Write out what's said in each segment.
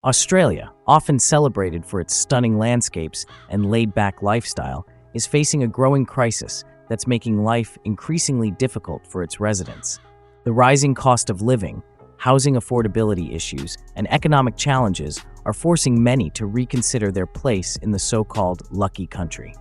Australia, often celebrated for its stunning landscapes and laid-back lifestyle, is facing a growing crisis that's making life increasingly difficult for its residents. The rising cost of living, housing affordability issues, and economic challenges are forcing many to reconsider their place in the so-called lucky country.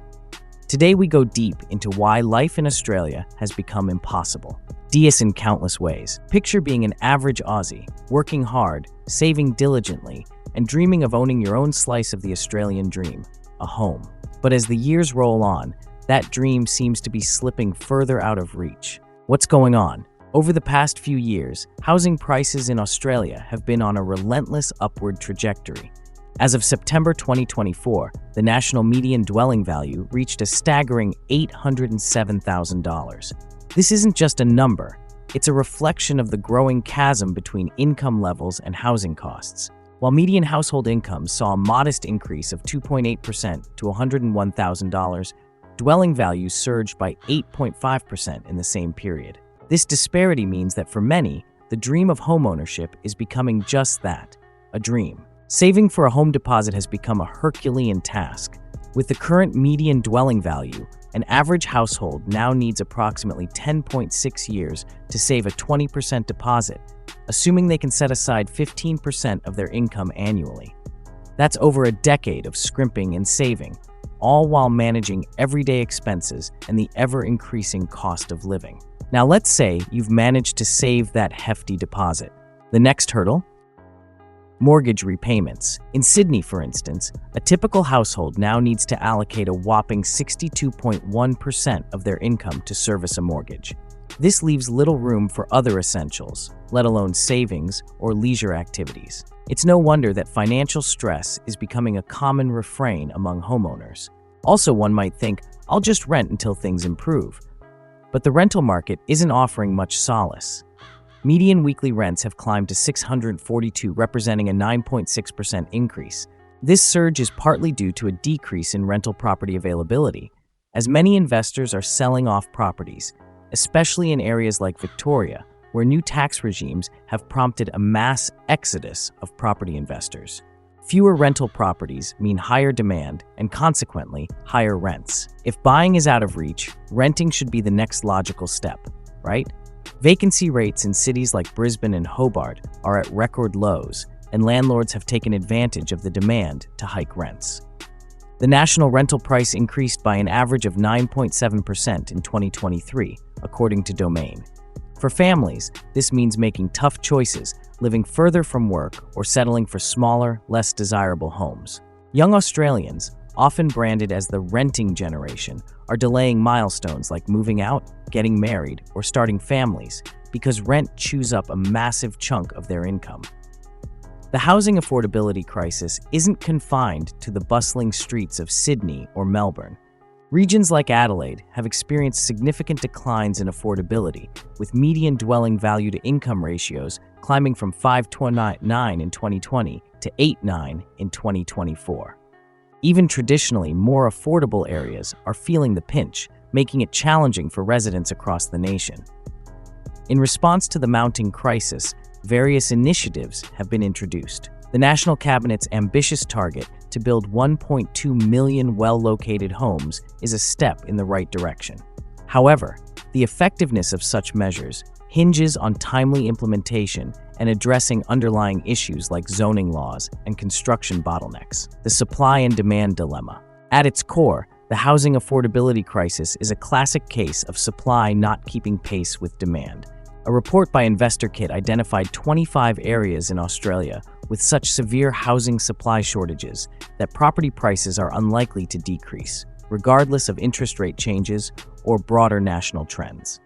Today we go deep into why life in Australia has become impossible. In countless ways. Picture being an average Aussie, working hard, saving diligently, and dreaming of owning your own slice of the Australian dream, a home. But as the years roll on, that dream seems to be slipping further out of reach. What's going on? Over the past few years, housing prices in Australia have been on a relentless upward trajectory. As of September 2024, the national median dwelling value reached a staggering $807,000. This isn't just a number, it's a reflection of the growing chasm between income levels and housing costs. While median household incomes saw a modest increase of 2.8% to $101,000, dwelling values surged by 8.5% in the same period. This disparity means that for many, the dream of homeownership is becoming just that, a dream. Saving for a home deposit has become a Herculean task. With the current median dwelling value, an average household now needs approximately 10.6 years to save a 20% deposit, assuming they can set aside 15% of their income annually. That's over a decade of scrimping and saving, all while managing everyday expenses and the ever-increasing cost of living. Now let's say you've managed to save that hefty deposit. The next hurdle? Mortgage repayments. In Sydney, for instance, a typical household now needs to allocate a whopping 62.1% of their income to service a mortgage. This leaves little room for other essentials, let alone savings or leisure activities. It's no wonder that financial stress is becoming a common refrain among homeowners. Also, one might think, I'll just rent until things improve. But the rental market isn't offering much solace. Median weekly rents have climbed to $642, representing a 9.6% increase. This surge is partly due to a decrease in rental property availability, as many investors are selling off properties, especially in areas like Victoria, where new tax regimes have prompted a mass exodus of property investors. Fewer rental properties mean higher demand and, consequently, higher rents. If buying is out of reach, renting should be the next logical step, right? Vacancy rates in cities like Brisbane and Hobart are at record lows, and landlords have taken advantage of the demand to hike rents. The national rental price increased by an average of 9.7% in 2023, according to Domain. For families, this means making tough choices, living further from work, or settling for smaller, less desirable homes. Young Australians, often branded as the renting generation, are delaying milestones like moving out, getting married, or starting families because rent chews up a massive chunk of their income. The housing affordability crisis isn't confined to the bustling streets of Sydney or Melbourne. Regions like Adelaide have experienced significant declines in affordability, with median dwelling value to income ratios climbing from 5.9 in 2020 to 8.9 in 2024. Even traditionally more affordable areas are feeling the pinch, making it challenging for residents across the nation. In response to the mounting crisis, various initiatives have been introduced. The National Cabinet's ambitious target to build 1.2 million well-located homes is a step in the right direction. However, the effectiveness of such measures hinges on timely implementation and addressing underlying issues like zoning laws and construction bottlenecks. The supply and demand dilemma. At its core, the housing affordability crisis is a classic case of supply not keeping pace with demand. A report by InvestorKit identified 25 areas in Australia with such severe housing supply shortages that property prices are unlikely to decrease, regardless of interest rate changes or broader national trends.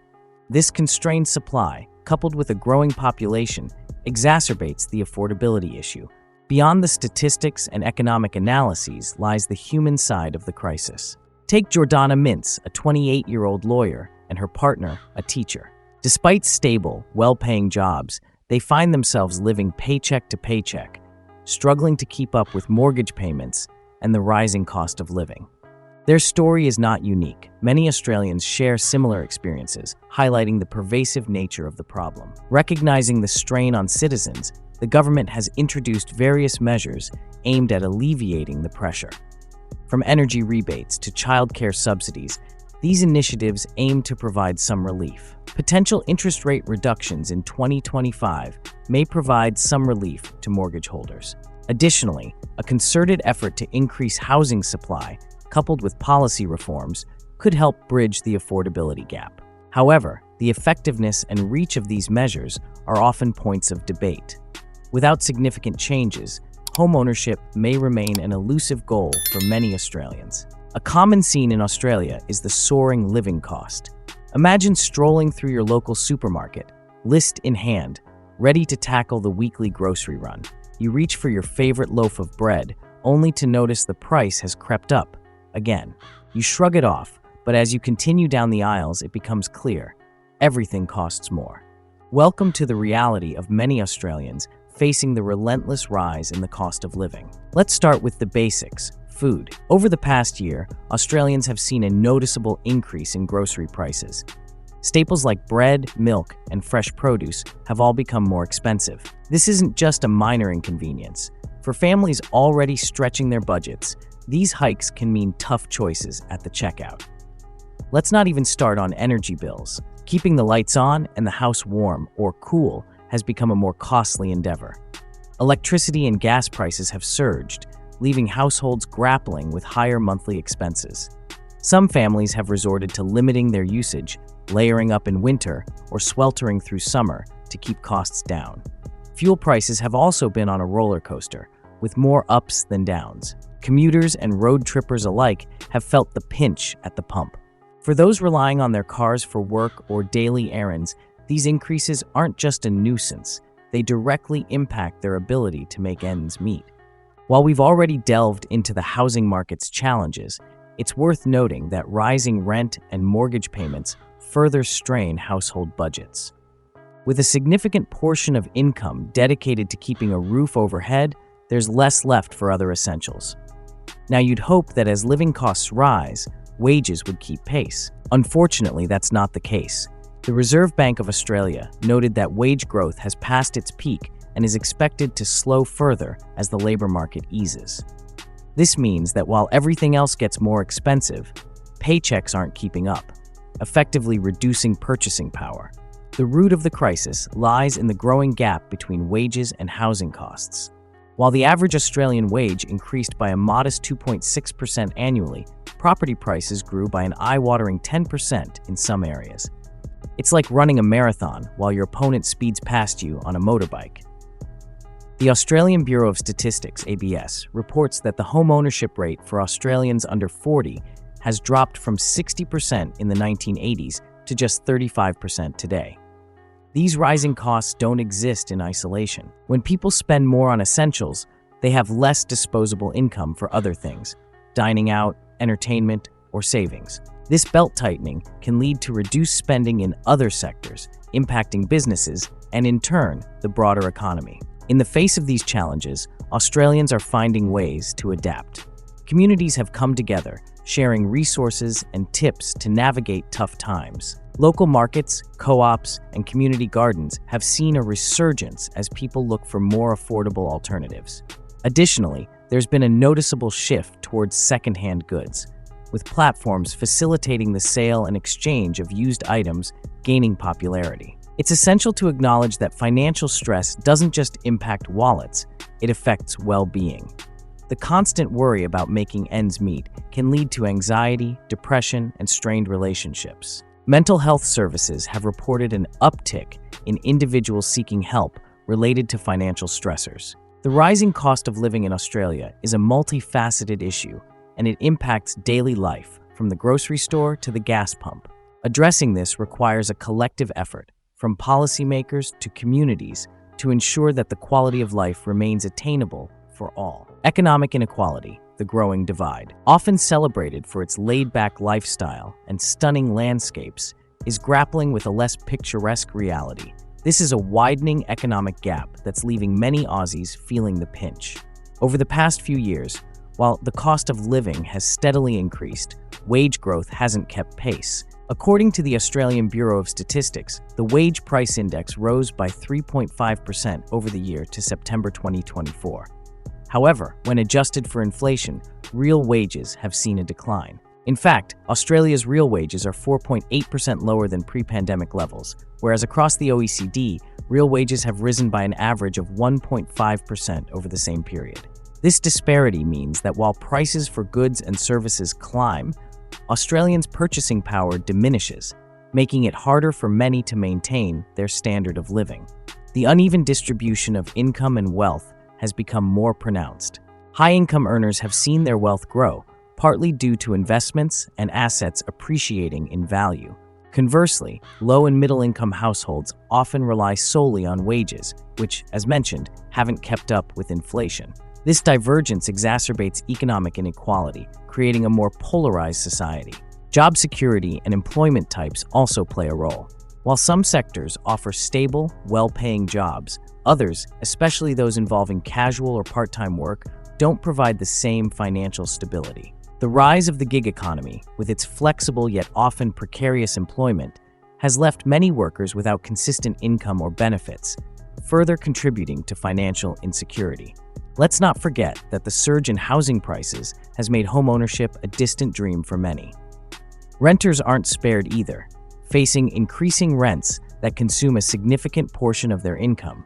This constrained supply, coupled with a growing population, exacerbates the affordability issue. Beyond the statistics and economic analyses lies the human side of the crisis. Take Jordana Mintz, a 28-year-old lawyer, and her partner, a teacher. Despite stable, well-paying jobs, they find themselves living paycheck to paycheck, struggling to keep up with mortgage payments and the rising cost of living. Their story is not unique. Many Australians share similar experiences, highlighting the pervasive nature of the problem. Recognizing the strain on citizens, the government has introduced various measures aimed at alleviating the pressure. From energy rebates to childcare subsidies, these initiatives aim to provide some relief. Potential interest rate reductions in 2025 may provide some relief to mortgage holders. Additionally, a concerted effort to increase housing supply, coupled with policy reforms, could help bridge the affordability gap. However, the effectiveness and reach of these measures are often points of debate. Without significant changes, homeownership may remain an elusive goal for many Australians. A common scene in Australia is the soaring living cost. Imagine strolling through your local supermarket, list in hand, ready to tackle the weekly grocery run. You reach for your favorite loaf of bread, only to notice the price has crept up again. You shrug it off, but as you continue down the aisles, it becomes clear. Everything costs more. Welcome to the reality of many Australians facing the relentless rise in the cost of living. Let's start with the basics. Food. Over the past year, Australians have seen a noticeable increase in grocery prices. Staples like bread, milk, and fresh produce have all become more expensive. This isn't just a minor inconvenience. For families already stretching their budgets, these hikes can mean tough choices at the checkout. Let's not even start on energy bills. Keeping the lights on and the house warm or cool has become a more costly endeavor. Electricity and gas prices have surged, leaving households grappling with higher monthly expenses. Some families have resorted to limiting their usage, layering up in winter, or sweltering through summer to keep costs down. Fuel prices have also been on a roller coaster, with more ups than downs. Commuters and road trippers alike have felt the pinch at the pump. For those relying on their cars for work or daily errands, these increases aren't just a nuisance, they directly impact their ability to make ends meet. While we've already delved into the housing market's challenges, it's worth noting that rising rent and mortgage payments further strain household budgets. With a significant portion of income dedicated to keeping a roof overhead, there's less left for other essentials. Now, you'd hope that as living costs rise, wages would keep pace. Unfortunately, that's not the case. The Reserve Bank of Australia noted that wage growth has passed its peak and is expected to slow further as the labor market eases. This means that while everything else gets more expensive, paychecks aren't keeping up, effectively reducing purchasing power. The root of the crisis lies in the growing gap between wages and housing costs. While the average Australian wage increased by a modest 2.6% annually, property prices grew by an eye-watering 10% in some areas. It's like running a marathon while your opponent speeds past you on a motorbike. The Australian Bureau of Statistics, ABS, reports that the home ownership rate for Australians under 40 has dropped from 60% in the 1980s to just 35% today. These rising costs don't exist in isolation. When people spend more on essentials, they have less disposable income for other things, dining out, entertainment, or savings. This belt-tightening can lead to reduced spending in other sectors, impacting businesses and, in turn, the broader economy. In the face of these challenges, Australians are finding ways to adapt. Communities have come together, sharing resources and tips to navigate tough times. Local markets, co-ops, and community gardens have seen a resurgence as people look for more affordable alternatives. Additionally, there's been a noticeable shift towards secondhand goods, with platforms facilitating the sale and exchange of used items gaining popularity. It's essential to acknowledge that financial stress doesn't just impact wallets, it affects well-being. The constant worry about making ends meet can lead to anxiety, depression, and strained relationships. Mental health services have reported an uptick in individuals seeking help related to financial stressors. The rising cost of living in Australia is a multifaceted issue, and it impacts daily life, from the grocery store to the gas pump. Addressing this requires a collective effort, from policymakers to communities, to ensure that the quality of life remains attainable for all. Economic inequality, the growing divide, often celebrated for its laid-back lifestyle and stunning landscapes, is grappling with a less picturesque reality. This is a widening economic gap that's leaving many Aussies feeling the pinch. Over the past few years, while the cost of living has steadily increased, wage growth hasn't kept pace. According to the Australian Bureau of Statistics, the wage price index rose by 3.5% over the year to September 2024. However, when adjusted for inflation, real wages have seen a decline. In fact, Australia's real wages are 4.8% lower than pre-pandemic levels, whereas across the OECD, real wages have risen by an average of 1.5% over the same period. This disparity means that while prices for goods and services climb, Australians' purchasing power diminishes, making it harder for many to maintain their standard of living. The uneven distribution of income and wealth has become more pronounced. High-income earners have seen their wealth grow, partly due to investments and assets appreciating in value. Conversely, low and middle-income households often rely solely on wages, which, as mentioned, haven't kept up with inflation. This divergence exacerbates economic inequality, creating a more polarized society. Job security and employment types also play a role. While some sectors offer stable, well-paying jobs, others, especially those involving casual or part-time work, don't provide the same financial stability. The rise of the gig economy, with its flexible yet often precarious employment, has left many workers without consistent income or benefits, further contributing to financial insecurity. Let's not forget that the surge in housing prices has made homeownership a distant dream for many. Renters aren't spared either, facing increasing rents that consume a significant portion of their income.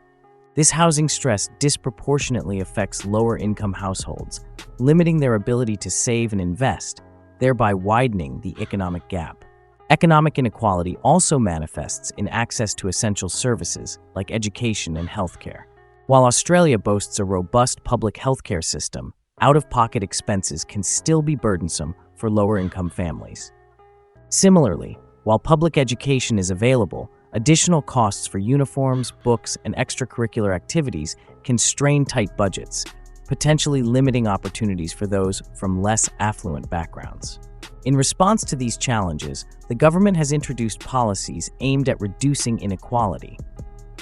This housing stress disproportionately affects lower-income households, limiting their ability to save and invest, thereby widening the economic gap. Economic inequality also manifests in access to essential services like education and healthcare. While Australia boasts a robust public healthcare system, out-of-pocket expenses can still be burdensome for lower-income families. Similarly, while public education is available, additional costs for uniforms, books, and extracurricular activities can strain tight budgets, potentially limiting opportunities for those from less affluent backgrounds. In response to these challenges, the government has introduced policies aimed at reducing inequality.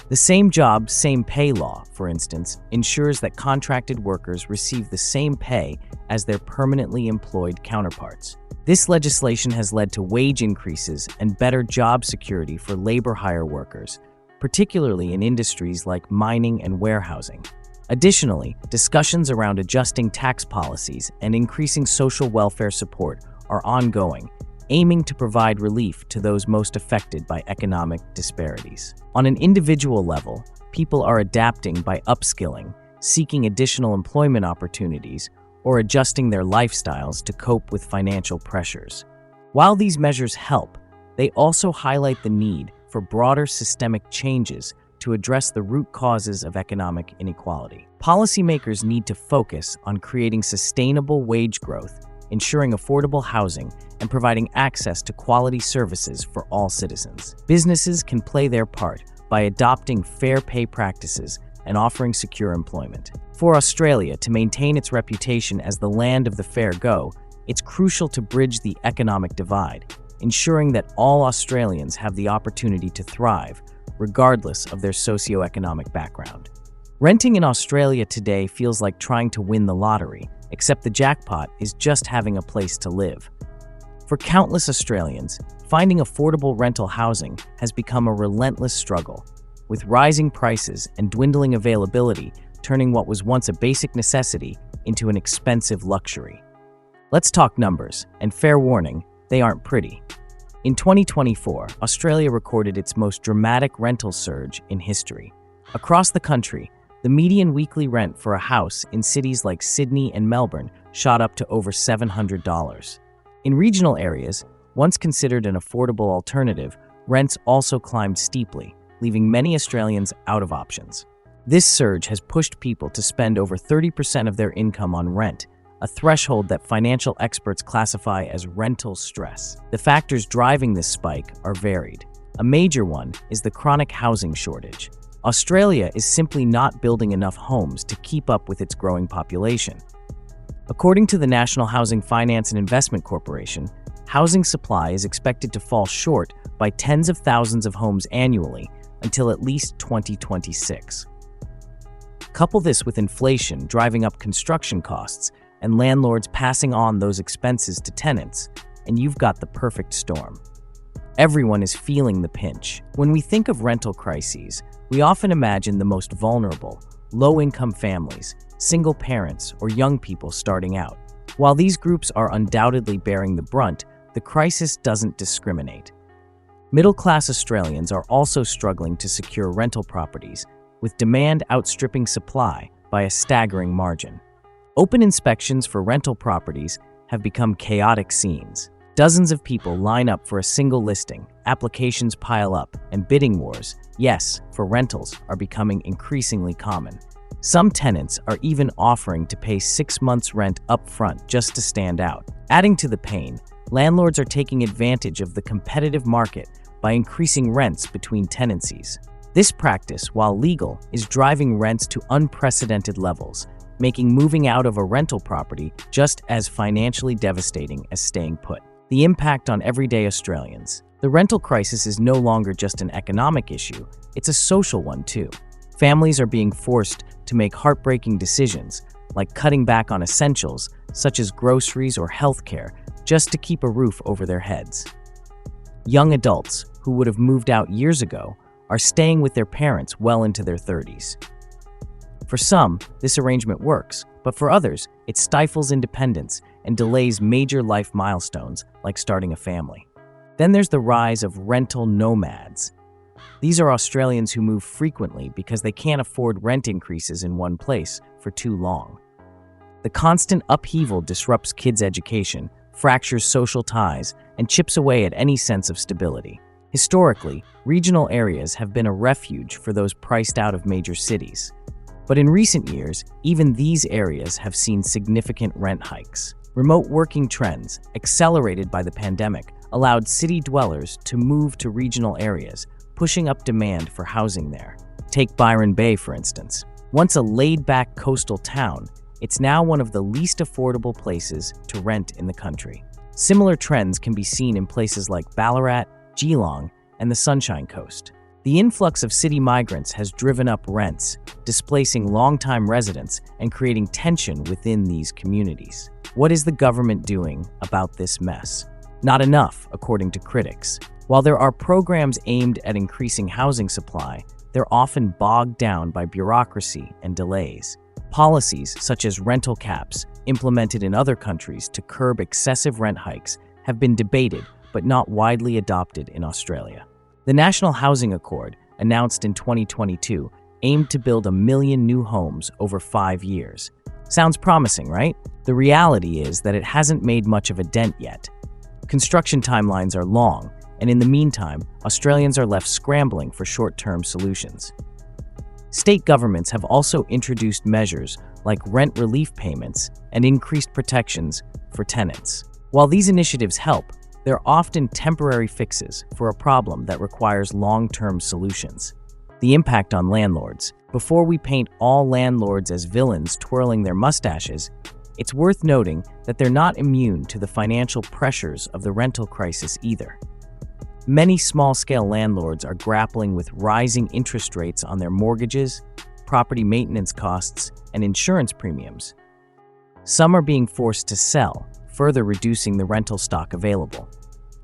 The Same Job, Same Pay law, for instance, ensures that contracted workers receive the same pay as their permanently employed counterparts. This legislation has led to wage increases and better job security for labor hire workers, particularly in industries like mining and warehousing. Additionally, discussions around adjusting tax policies and increasing social welfare support are ongoing, aiming to provide relief to those most affected by economic disparities. On an individual level, people are adapting by upskilling, seeking additional employment opportunities, or adjusting their lifestyles to cope with financial pressures. While these measures help, they also highlight the need for broader systemic changes to address the root causes of economic inequality. Policymakers need to focus on creating sustainable wage growth, ensuring affordable housing, and providing access to quality services for all citizens. Businesses can play their part by adopting fair pay practices and offering secure employment. For Australia to maintain its reputation as the land of the fair go, it's crucial to bridge the economic divide, ensuring that all Australians have the opportunity to thrive, regardless of their socioeconomic background. Renting in Australia today feels like trying to win the lottery, except the jackpot is just having a place to live. For countless Australians, finding affordable rental housing has become a relentless struggle, with rising prices and dwindling availability turning what was once a basic necessity into an expensive luxury. Let's talk numbers, and fair warning, they aren't pretty. In 2024, Australia recorded its most dramatic rental surge in history. Across the country, the median weekly rent for a house in cities like Sydney and Melbourne shot up to over $700. In regional areas, once considered an affordable alternative, rents also climbed steeply, leaving many Australians out of options. This surge has pushed people to spend over 30% of their income on rent, a threshold that financial experts classify as rental stress. The factors driving this spike are varied. A major one is the chronic housing shortage. Australia is simply not building enough homes to keep up with its growing population. According to the National Housing Finance and Investment Corporation, housing supply is expected to fall short by tens of thousands of homes annually until at least 2026. Couple this with inflation driving up construction costs and landlords passing on those expenses to tenants, and you've got the perfect storm. everyone is feeling the pinch. When we think of rental crises, we often imagine the most vulnerable, low-income families, single parents, or young people starting out. While these groups are undoubtedly bearing the brunt, the crisis doesn't discriminate. Middle-class Australians are also struggling to secure rental properties, with demand outstripping supply by a staggering margin. Open inspections for rental properties have become chaotic scenes. Dozens of people line up for a single listing, applications pile up, and bidding wars, yes, for rentals, are becoming increasingly common. Some tenants are even offering to pay 6 months' rent up front just to stand out. Adding to the pain, landlords are taking advantage of the competitive market by increasing rents between tenancies. This practice, while legal, is driving rents to unprecedented levels, making moving out of a rental property just as financially devastating as staying put. The impact on everyday Australians. The rental crisis is no longer just an economic issue, it's a social one too. Families are being forced to make heartbreaking decisions, like cutting back on essentials such as groceries or healthcare, just to keep a roof over their heads. Young adults, who would have moved out years ago, are staying with their parents well into their 30s. For some, this arrangement works, but for others, it stifles independence and delays major life milestones like starting a family. Then there's the rise of rental nomads. These are Australians who move frequently because they can't afford rent increases in one place for too long. The constant upheaval disrupts kids' education, fractures social ties, and chips away at any sense of stability. Historically, regional areas have been a refuge for those priced out of major cities. But in recent years, even these areas have seen significant rent hikes. Remote working trends, accelerated by the pandemic, allowed city dwellers to move to regional areas, pushing up demand for housing there. Take Byron Bay, for instance. Once a laid-back coastal town, it's now one of the least affordable places to rent in the country. Similar trends can be seen in places like Ballarat, Geelong, and the Sunshine Coast. The influx of city migrants has driven up rents, displacing long-time residents and creating tension within these communities. What is the government doing about this mess? Not enough, according to critics. While there are programs aimed at increasing housing supply, they're often bogged down by bureaucracy and delays. Policies such as rental caps, implemented in other countries to curb excessive rent hikes, have been debated but not widely adopted in Australia. The National Housing Accord, announced in 2022, aimed to build 1 million new homes over 5 years. Sounds promising, right? The reality is that it hasn't made much of a dent yet. Construction timelines are long, and in the meantime, Australians are left scrambling for short-term solutions. State governments have also introduced measures like rent relief payments and increased protections for tenants. While these initiatives help, they're often temporary fixes for a problem that requires long-term solutions. The impact on landlords. Before we paint all landlords as villains twirling their mustaches, it's worth noting that they're not immune to the financial pressures of the rental crisis either. Many small-scale landlords are grappling with rising interest rates on their mortgages, property maintenance costs, and insurance premiums. Some are being forced to sell, further reducing the rental stock available.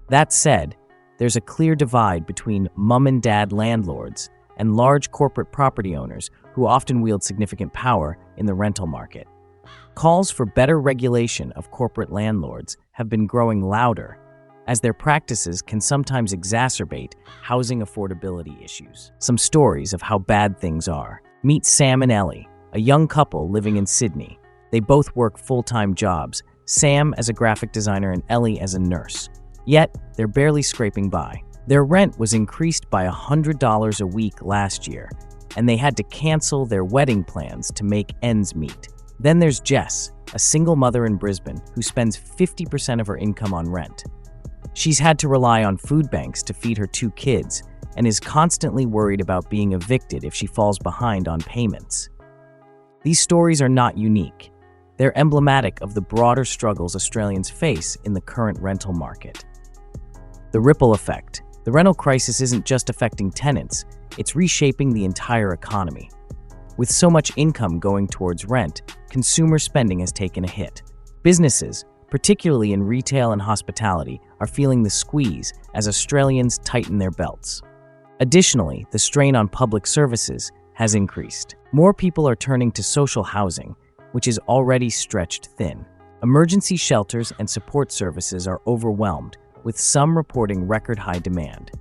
That said, there's a clear divide between mom-and-dad landlords and large corporate property owners who often wield significant power in the rental market. Calls for better regulation of corporate landlords have been growing louder, as their practices can sometimes exacerbate housing affordability issues. Some stories of how bad things are. Meet Sam and Ellie, a young couple living in Sydney. They both work full-time jobs, Sam as a graphic designer and Ellie as a nurse. Yet, they're barely scraping by. Their rent was increased by $100 a week last year, and they had to cancel their wedding plans to make ends meet. Then there's Jess, a single mother in Brisbane who spends 50% of her income on rent. She's had to rely on food banks to feed her 2 kids and is constantly worried about being evicted if she falls behind on payments. These stories are not unique. They're emblematic of the broader struggles Australians face in the current rental market. The ripple effect. The rental crisis isn't just affecting tenants, it's reshaping the entire economy. With so much income going towards rent, consumer spending has taken a hit. Businesses, particularly in retail and hospitality, are feeling the squeeze as Australians tighten their belts. Additionally, the strain on public services has increased. More people are turning to social housing, which is already stretched thin. Emergency shelters and support services are overwhelmed, with some reporting record-high demand.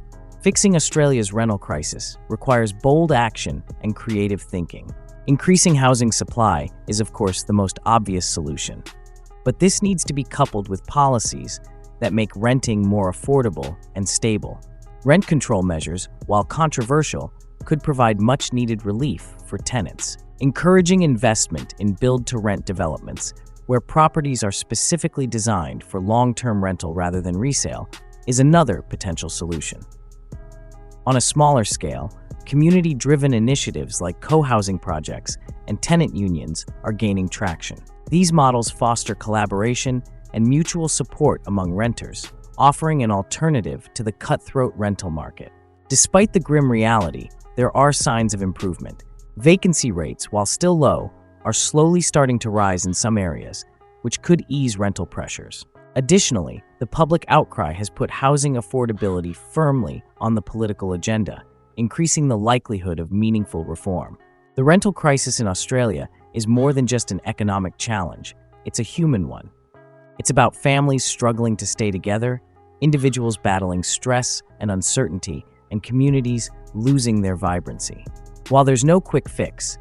Fixing Australia's rental crisis requires bold action and creative thinking. Increasing housing supply is, of course, the most obvious solution. But this needs to be coupled with policies that make renting more affordable and stable. Rent control measures, while controversial, could provide much-needed relief for tenants. Encouraging investment in build-to-rent developments, where properties are specifically designed for long-term rental rather than resale, is another potential solution. On a smaller scale, community-driven initiatives like co-housing projects and tenant unions are gaining traction. These models foster collaboration and mutual support among renters, offering an alternative to the cutthroat rental market. Despite the grim reality, there are signs of improvement. Vacancy rates, while still low, are slowly starting to rise in some areas, which could ease rental pressures. Additionally, the public outcry has put housing affordability firmly on the political agenda, increasing the likelihood of meaningful reform. The rental crisis in Australia is more than just an economic challenge, it's a human one. It's about families struggling to stay together, individuals battling stress and uncertainty, and communities losing their vibrancy. While there's no quick fix,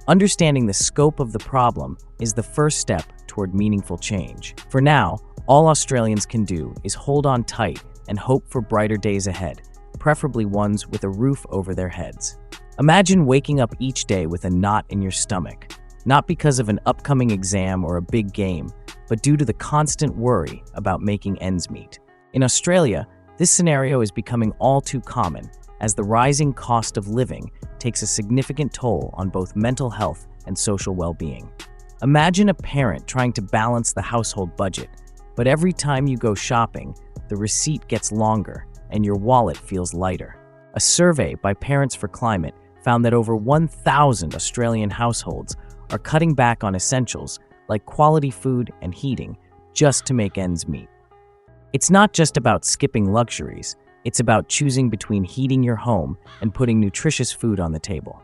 understanding the scope of the problem is the first step toward meaningful change. For now, all Australians can do is hold on tight and hope for brighter days ahead, preferably ones with a roof over their heads. Imagine waking up each day with a knot in your stomach, not because of an upcoming exam or a big game, but due to the constant worry about making ends meet. In Australia, this scenario is becoming all too common as the rising cost of living takes a significant toll on both mental health and social well-being. Imagine a parent trying to balance the household budget, but every time you go shopping, the receipt gets longer and your wallet feels lighter. A survey by Parents for Climate found that over 1,000 Australian households are cutting back on essentials like quality food and heating just to make ends meet. It's not just about skipping luxuries, it's about choosing between heating your home and putting nutritious food on the table.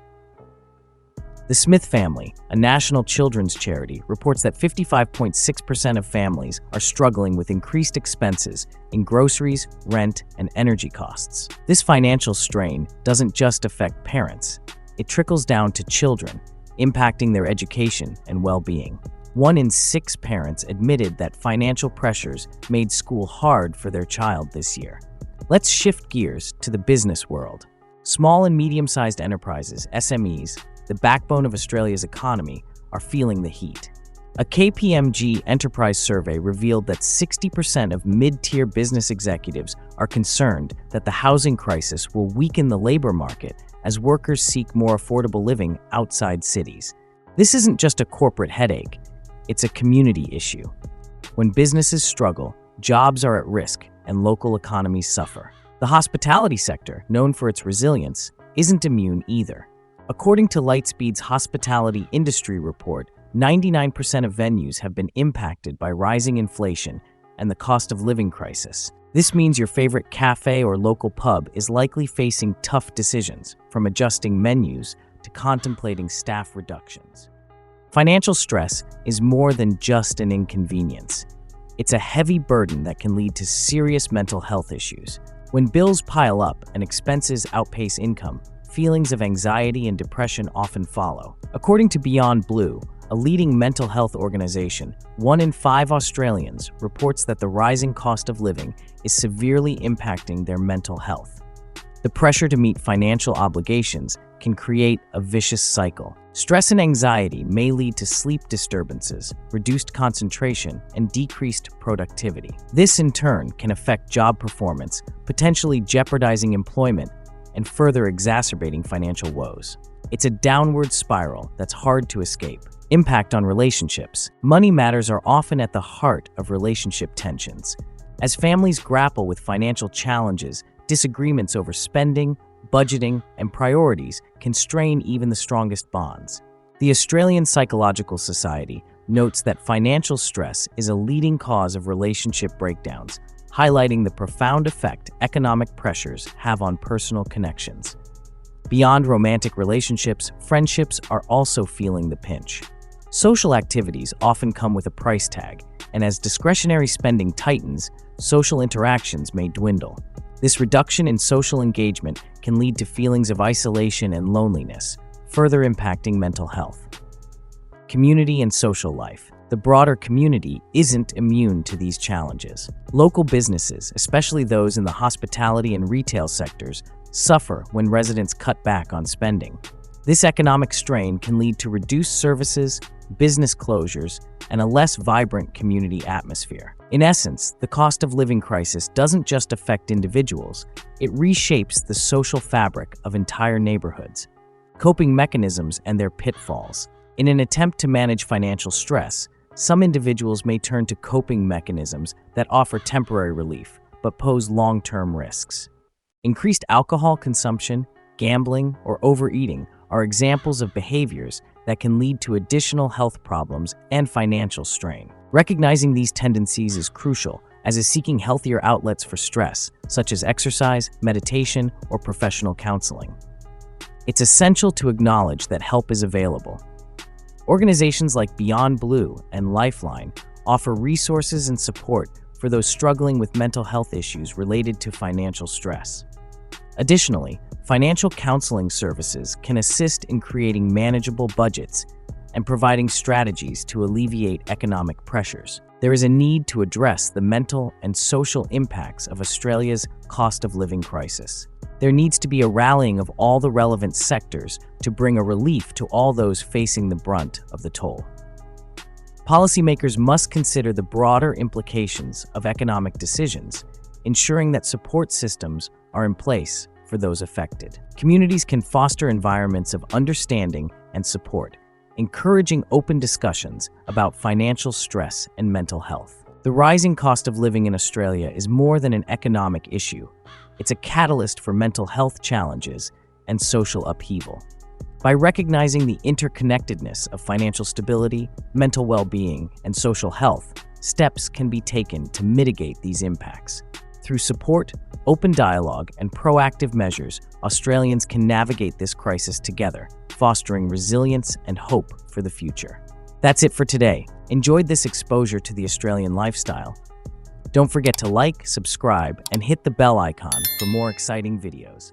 The Smith Family, a national children's charity, reports that 55.6% of families are struggling with increased expenses in groceries, rent, and energy costs. This financial strain doesn't just affect parents, it trickles down to children, impacting their education and well-being. 1 in 6 parents admitted that financial pressures made school hard for their child this year. Let's shift gears to the business world. Small and medium-sized enterprises, SMEs, the backbone of Australia's economy, are feeling the heat. A KPMG enterprise survey revealed that 60% of mid-tier business executives are concerned that the housing crisis will weaken the labor market as workers seek more affordable living outside cities. This isn't just a corporate headache, it's a community issue. When businesses struggle, jobs are at risk and local economies suffer. The hospitality sector, known for its resilience, isn't immune either. According to Lightspeed's Hospitality Industry Report, 99% of venues have been impacted by rising inflation and the cost of living crisis. This means your favorite cafe or local pub is likely facing tough decisions, from adjusting menus to contemplating staff reductions. Financial stress is more than just an inconvenience. It's a heavy burden that can lead to serious mental health issues. When bills pile up and expenses outpace income, feelings of anxiety and depression often follow. According to Beyond Blue, a leading mental health organization, 1 in 5 Australians reports that the rising cost of living is severely impacting their mental health. The pressure to meet financial obligations can create a vicious cycle. Stress and anxiety may lead to sleep disturbances, reduced concentration, and decreased productivity. This, in turn, can affect job performance, potentially jeopardizing employment and further exacerbating financial woes. It's a downward spiral that's hard to escape. Impact on relationships. Money matters are often at the heart of relationship tensions. As families grapple with financial challenges, disagreements over spending, budgeting, and priorities can strain even the strongest bonds. The Australian Psychological Society notes that financial stress is a leading cause of relationship breakdowns, highlighting the profound effect economic pressures have on personal connections. Beyond romantic relationships, friendships are also feeling the pinch. Social activities often come with a price tag, and as discretionary spending tightens, social interactions may dwindle. This reduction in social engagement can lead to feelings of isolation and loneliness, further impacting mental health. Community and social life. The broader community isn't immune to these challenges. Local businesses, especially those in the hospitality and retail sectors, suffer when residents cut back on spending. This economic strain can lead to reduced services, business closures, and a less vibrant community atmosphere. In essence, the cost of living crisis doesn't just affect individuals, it reshapes the social fabric of entire neighborhoods. Coping mechanisms and their pitfalls. In an attempt to manage financial stress, some individuals may turn to coping mechanisms that offer temporary relief, but pose long-term risks. Increased alcohol consumption, gambling, or overeating are examples of behaviors that can lead to additional health problems and financial strain. Recognizing these tendencies is crucial, as is seeking healthier outlets for stress, such as exercise, meditation, or professional counseling. It's essential to acknowledge that help is available. Organizations like Beyond Blue and Lifeline offer resources and support for those struggling with mental health issues related to financial stress. Additionally, financial counseling services can assist in creating manageable budgets and providing strategies to alleviate economic pressures. There is a need to address the mental and social impacts of Australia's cost of living crisis. There needs to be a rallying of all the relevant sectors to bring a relief to all those facing the brunt of the toll. Policymakers must consider the broader implications of economic decisions, ensuring that support systems are in place for those affected. Communities can foster environments of understanding and support, encouraging open discussions about financial stress and mental health. The rising cost of living in Australia is more than an economic issue. It's a catalyst for mental health challenges and social upheaval. By recognizing the interconnectedness of financial stability, mental well-being, and social health, steps can be taken to mitigate these impacts. Through support, open dialogue, and proactive measures, Australians can navigate this crisis together, fostering resilience and hope for the future. That's it for today. Enjoyed this exposure to the Australian lifestyle? Don't forget to like, subscribe, and hit the bell icon for more exciting videos.